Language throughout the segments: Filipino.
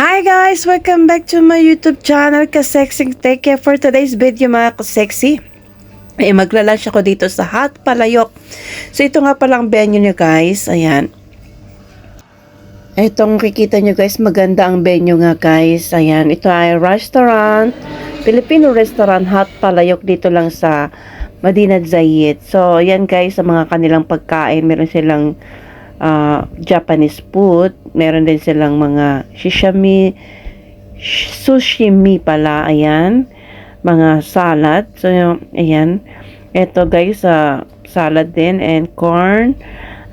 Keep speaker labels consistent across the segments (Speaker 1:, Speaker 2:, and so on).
Speaker 1: Hi guys! Welcome back to my YouTube channel, Kasexy Take Care. For today's video mga kasexy, magla-lunch ako dito sa Hot Palayok. So ito nga palang venue nyo guys. Ayan. Itong kikita nyo guys, maganda ang venue nga guys. Ayan, ito ay restaurant, Filipino restaurant, Hot Palayok dito lang sa Medina Zayed. So ayan guys, sa mga kanilang pagkain, meron silang Japanese food, meron din silang mga sushimi pala, ayan, mga salad. So ayan, eto guys, salad din and corn,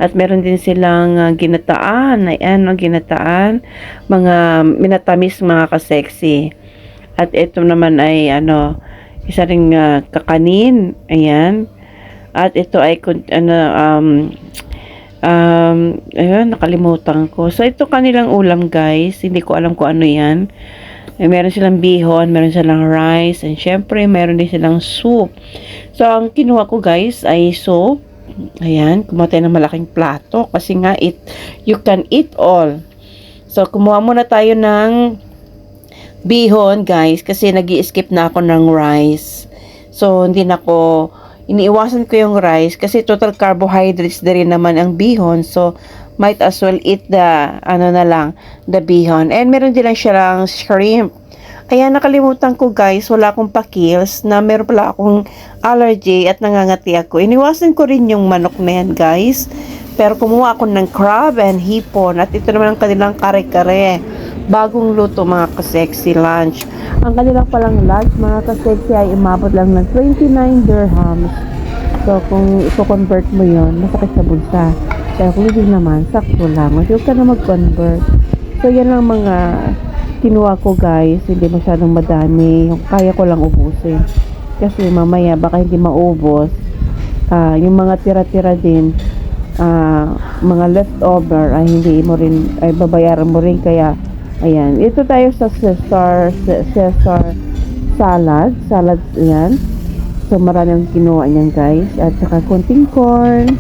Speaker 1: at meron din silang ginataan, ayan, ginataan, mga minatamis mga kasexy. At ito naman ay isa ring kakanin, ayan, at ito ay ayun, nakalimutan ko. So, ito kanilang ulam, guys. Hindi ko alam kung ano yan. Meron silang bihon, meron silang rice, and syempre, meron din silang soup. So, ang kinuha ko, guys, ay soup. Ayan, kumuha tayo ng malaking plato. Kasi nga, you can eat all. So, kumuha muna tayo ng bihon, guys. Kasi nag-i-skip na ako ng rice. So, hindi na ako iniiwasan ko yung rice kasi total carbohydrates na rin naman ang bihon, so might as well eat the bihon. And meron din lang silang shrimp. Ayan, nakalimutan ko guys, wala akong pakils na meron pala akong allergy at nangangati ako. Iniwasan ko rin yung manok na yan guys, pero kumuha ako ng crab and hipon, at ito naman ang kanilang kare-kare, bagong luto mga kasexy lunch. Ang kanilang palang lunch mga kasexy ay umabot lang ng 29 dirhams. So kung i-convert mo yon, masakit sa bulsa. Kaya kung hindi naman, sakto lang. Huwag ka na mag-convert. So yan lang mga kinuha ko guys. Hindi masyadong madami. Kaya ko lang ubusin. Kasi mamaya baka hindi maubos. Yung mga tira-tira din, mga leftover ay hindi mo rin, ay babayaran mo rin. Kaya ayan, ito tayo sa Caesar salad, ayan. So maraming kinuha niyan guys, at saka konting corn,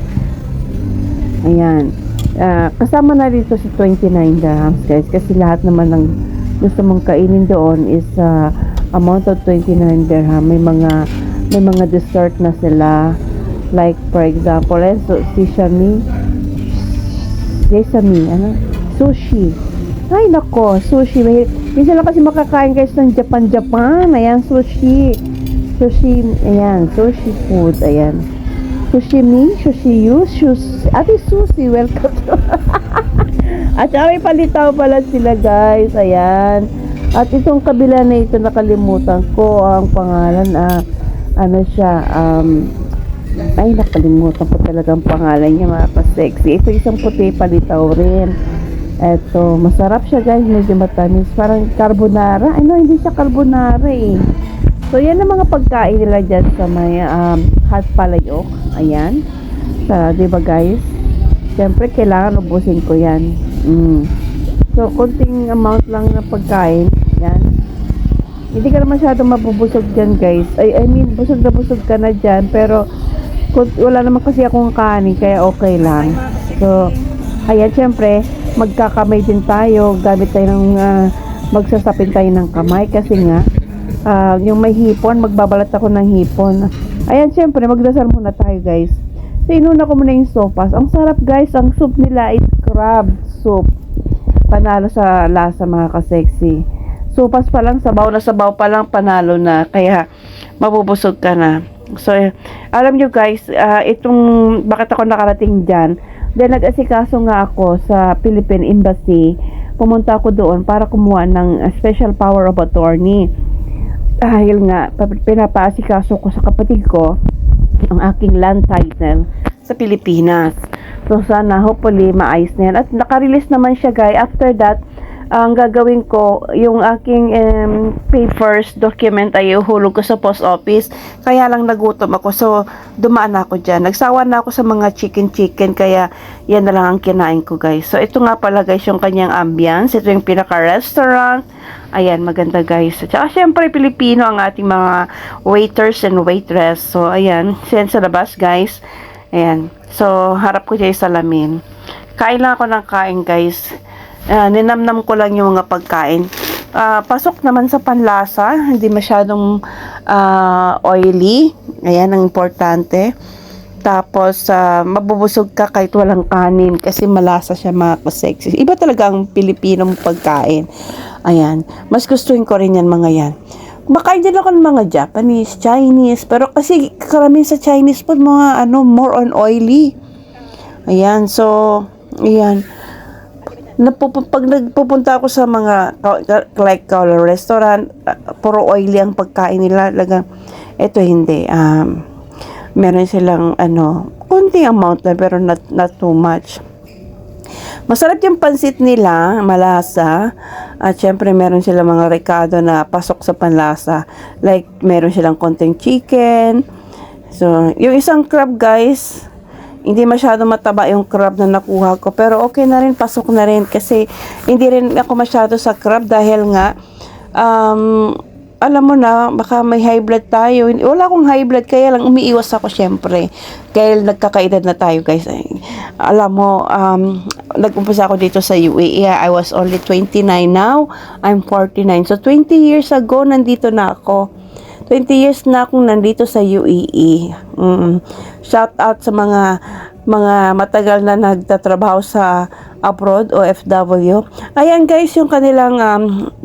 Speaker 1: ayan. Kasama na dito sa 29 dirhams guys, kasi lahat naman ng gusto mong kainin doon is amount of 29 dirham. May mga dessert na sila, like for example sushi. Ay nako, sushi. Hindi sila kasi makakain guys ng Japan. Ayan, sushi, ayan, sushi food, ayan. Sushi Ate Sushi, welcome to at may palitaw pala sila guys, ayan. At itong kabila na ito, nakalimutan ko ang pangalan, ay nakalimutan ko talagang pangalan niya mga ka-sexy. Ito isang puti palitaw rin. Eto, masarap siya guys, medyo matamis, parang carbonara. Hindi siya carbonara eh. So yan ang mga pagkain nila dyan sa may Hot Palayok. Ayan, diba guys, syempre kailangan ubusin ko yan. So konting amount lang na pagkain. Yan, hindi ka na masyadong mabubusog dyan guys. I mean, busog na busog ka na dyan, pero wala naman kasi akong kanin, kaya okay lang. So ayan, syempre magkakamay din tayo, gamit tayo ng magsasapin tayo ng kamay, kasi nga yung may hipon, magbabalat ako ng hipon. Ayan, syempre magdasal muna tayo guys. So inuna ko muna yung sopas. Ang sarap guys, ang soup nila is crab soup, panalo sa lasa mga kasexy. Sopas pa lang, sabaw pa lang, panalo na, kaya mabubusog ka na. So alam nyo guys, bakit ako nakarating dyan, then nag-asikaso nga ako sa Philippine Embassy. Pumunta ako doon para kumuha ng special power of attorney. Dahil nga, pinapaasikaso ko sa kapatid ko ang aking land title sa Pilipinas. So sana, hopefully, maayos na yan. At nakarelease naman siya guys. After that, ang gagawin ko, yung aking papers, document ay uhulog ko sa post office. Kaya lang nagutom ako, so dumaan ako dyan. Nagsawa na ako sa mga chicken, kaya yan na lang ang kinain ko guys. So ito nga pala guys yung kanyang ambience. Ito yung pinaka-restaurant. Ayan, maganda guys. At saka syempre Pilipino ang ating mga waiters and waitress. So ayan, siyan sa labas guys. Ayan, so harap ko dyan yung salamin. Kain lang ako ng kain guys. ninamnam ko lang yung mga pagkain. Pasok naman sa panlasa, hindi masyadong oily. Ayan ang importante. Tapos, mabubusog ka kahit walang kanin kasi malasa siya, mga ka-sexy. Iba talaga ang Pilipinong pagkain. Ayan. Mas gustuhin ko rin yan, mga yan. Makain din ako ng mga Japanese, Chinese. Pero kasi karamihan sa Chinese food, mga more on oily. Ayan. So, ayan. Pag nagpupunta ako sa mga like restaurant, puro oily ang pagkain nila. Ito hindi. Meron silang konting amount na pero not too much. Masarap yung pansit nila, malasa. At syempre meron silang mga recado na pasok sa panlasa. Like meron silang konting chicken. So, yung isang crab, guys, hindi masyado mataba yung crab na nakuha ko. Pero okay na rin, pasok na rin. Kasi hindi rin ako masyado sa crab dahil nga, alam mo na, baka may high blood tayo. Wala akong high blood, kaya lang umiiwas ako syempre. Kaya nagkakaedad na tayo, guys. Alam mo, nag-umpisa ako dito sa UAE. I was only 29 now. I'm 49. So, 20 years ago, nandito na ako. 20 years na akong nandito sa UAE. Shout out sa mga matagal na nagtatrabaho sa abroad, OFW. Ayan guys, yung kanilang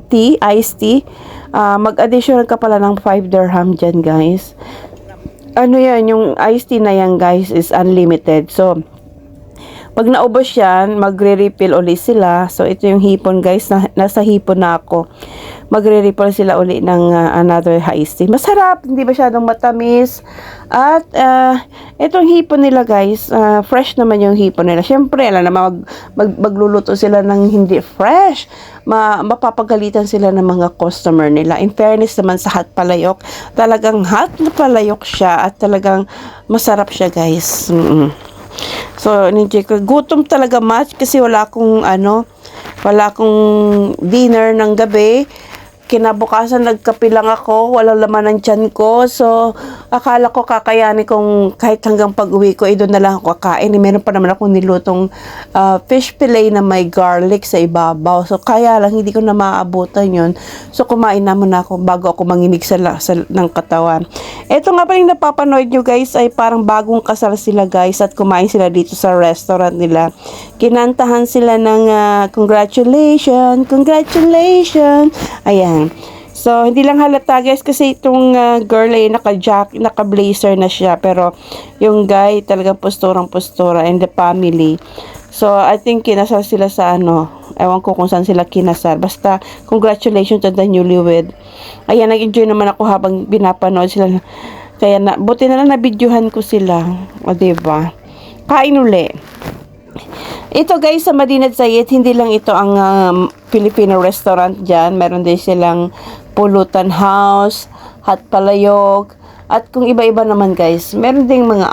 Speaker 1: tea, iced tea. Mag-additional ka pala ng 5 dirham dyan, guys. Yan, yung iced tea na yan, guys, is unlimited. So, pag naubos yan, magre-refill ulit sila. So, ito yung hipon, guys. Nasa hipon na ako. Magre-refill sila ulit ng another iced tea. Masarap, hindi masyadong matamis. At, itong hipon nila, guys, fresh naman yung hipon nila. Siyempre, alam naman, magluluto sila ng hindi fresh. Mapapagalitan sila ng mga customer nila. In fairness naman sa hot palayok, talagang hot na palayok siya at talagang masarap siya, guys. So, ni-check ko. Gutom talaga much kasi wala akong dinner ng gabi. Kinabukasan nagkape lang ako, walang laman ng tiyan ko. So, akala ko kakayanin kong kahit hanggang pag-uwi ko, doon na lang ako kakain. Meron pa naman akong nilutong fish fillet na may garlic sa ibabaw. So, kaya lang hindi ko na maaabutan yun. So, kumain naman ako bago ako manginig ng katawan. Ito nga pa rin napapanood nyo, guys, ay parang bagong kasal sila, guys, at kumain sila dito sa restaurant nila. Kinantahan sila ng congratulations. Ayan. So, hindi lang halata, guys, kasi itong girl ay naka-blazer na siya. Pero, yung guy, talagang posturang-postura and the family. So, I think kinasal sila sa ewan ko kung saan sila kinasal. Basta, congratulations to the newlywed. Ayan, nag-enjoy naman ako habang binapanood sila. Kaya, buti na lang na-videohan ko sila. O, diba? Kain uli. Ito, guys, sa Madinat Zayed, hindi lang ito ang Filipino restaurant dyan. Meron din silang pulutan house, hot palayok, at kung iba-iba naman, guys, meron ding mga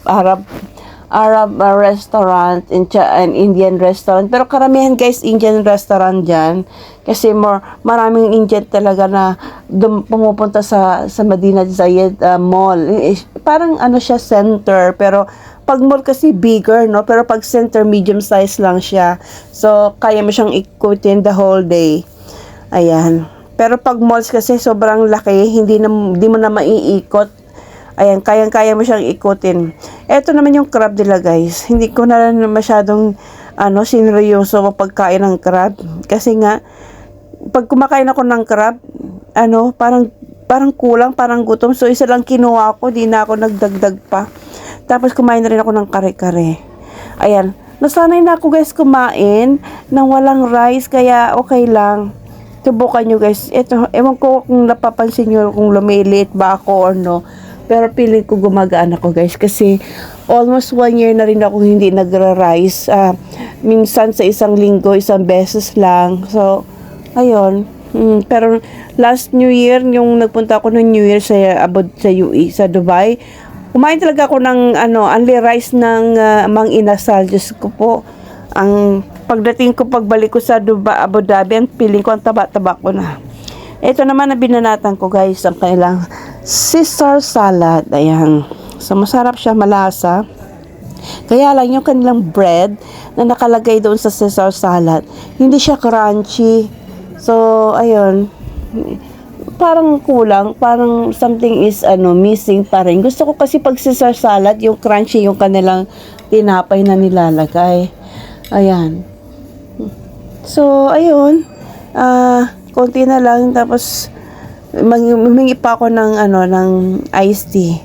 Speaker 1: Arab restaurant and Indian restaurant. Pero karamihan, guys, Indian restaurant dyan. Kasi maraming Indian talaga na pumupunta sa Madinat Zayed mall. Parang siya center, pero pag mall kasi bigger, no? Pero pag center, medium size lang siya. So, kaya mo siyang ikutin the whole day. Ayan. Pero pag malls kasi sobrang laki, hindi mo na maiikot. Ayan, kayang-kaya mo siyang ikutin. Ito naman yung crab nila, guys. Hindi ko na masyadong sinryoso pagkain ng crab. Kasi nga, pag kumakain ako ng crab, parang kulang, parang gutom. So, isa lang kinuha ko, di na ako nagdagdag pa. Tapos, kumain na rin ako ng kare-kare. Ayan. Nasanay na ako, guys, kumain ng walang rice, kaya okay lang. Subukan nyo, guys. Ito, ewan ko kung napapansin nyo kung lumiliit ba ako or no. Pero piling ko gumagaan ako, guys. Kasi almost 1 year na rin ako hindi nagra-rice. Minsan sa isang linggo, isang beses lang. So, ayun. Pero last New Year, yung nagpunta ako ng New Year sa UAE, sa Dubai, kumain talaga ako ng only rice ng Mang Inasal. Diyos ko po. Ang pagdating ko, pagbalik ko sa Dubai, Abu Dhabi, ang piling ko, ang taba-taba ko na. Ito naman na binanatan ko, guys, ang kailang Caesar salad. Ayan. So, masarap siya, malasa. Kaya lang yung kanilang bread, na nakalagay doon sa Caesar salad. Hindi siya crunchy. So, ayun. Parang kulang, parang something is missing pa rin. Gusto ko kasi pag Caesar salad, yung crunchy yung kanilang tinapay na nilalagay. Ayan. So, ayun. Konti na lang, tapos humingi pa ako ng ng iced tea.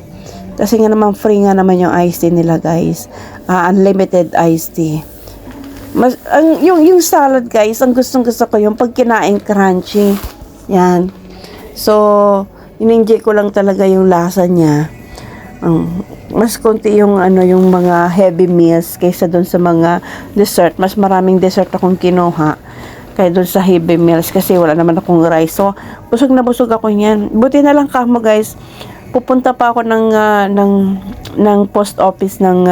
Speaker 1: Kasi nga naman free nga naman yung iced tea nila, guys. Unlimited iced tea. Yung salad, guys, ang gustong-gusto ko yung pag kinain crunchy. Yan. So, in-enjoy ko lang talaga yung lasa niya. Mas konti yung yung mga heavy meals kaysa doon sa mga dessert. Mas maraming dessert akong kinuha kaya doon sa heavy meals kasi wala naman akong rice. So, busog na busog ako niyan. Buti na lang kamo, guys. Pupunta pa ako ng post office ng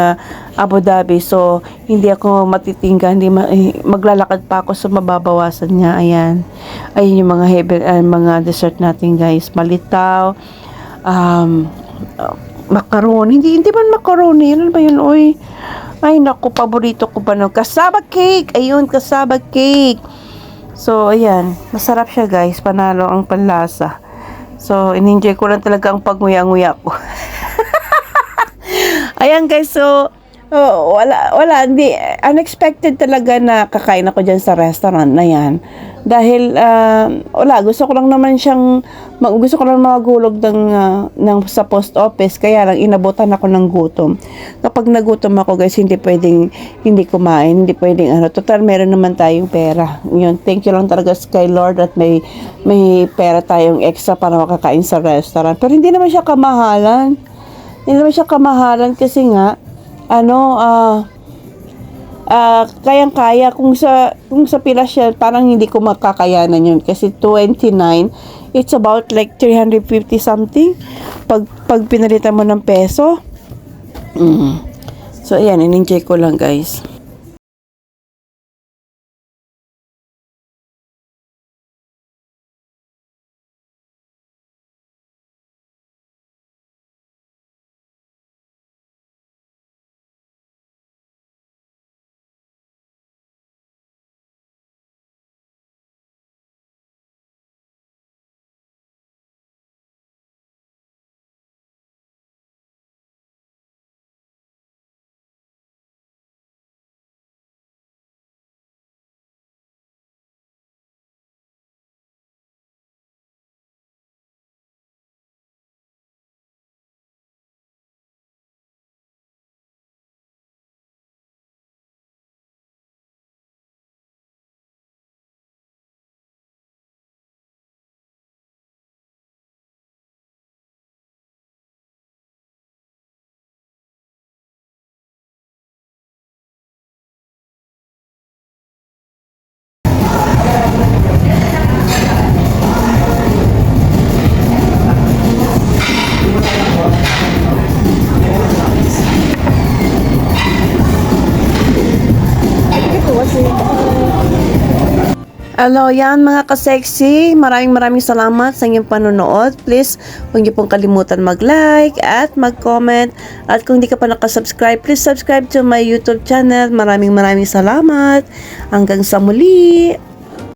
Speaker 1: Abu Dhabi. So, hindi ako matitingga, maglalakad pa ako sa mababawasan niya. Ayan. Ayun yung mga heavy, mga dessert natin, guys. Malitaw, macaroni. Hindi man macaroni. Ano ba yun, oy? Ay, naku, paborito ko pa no. Cassava cake. Ayun, cassava cake. So, ayan. Masarap siya, guys. Panalo ang panlasa. So, in-enjoy ko lang talaga ang pagnguya-nguya ko. Ayan, guys. So, hindi. Unexpected talaga na kakain ako dyan sa restaurant na yan. Dahil, gusto ko lang naman gusto ko lang magulog sa post office. Kaya lang, inabutan ako ng gutom. Kapag nagutom ako, guys, hindi pwedeng hindi kumain. Hindi pwedeng total, meron naman tayong pera. Yun, thank you lang talaga kay Lord at may pera tayong extra para makakain sa restaurant. Pero hindi naman siya kamahalan. Hindi naman siya kamahalan kasi nga, kayang-kaya kung sa Pilas siya, parang hindi ko makakayanan yun kasi 29, it's about like 350 something pag pinalitan mo ng peso. So ayan, in-enjoy ko lang, guys. Hello, yan mga ka-sexy. Maraming salamat sa inyong panonood. Please, huwag niyo pong kalimutan mag-like at mag-comment. At kung hindi ka pa nakasubscribe, please subscribe to my YouTube channel. Maraming salamat. Hanggang sa muli.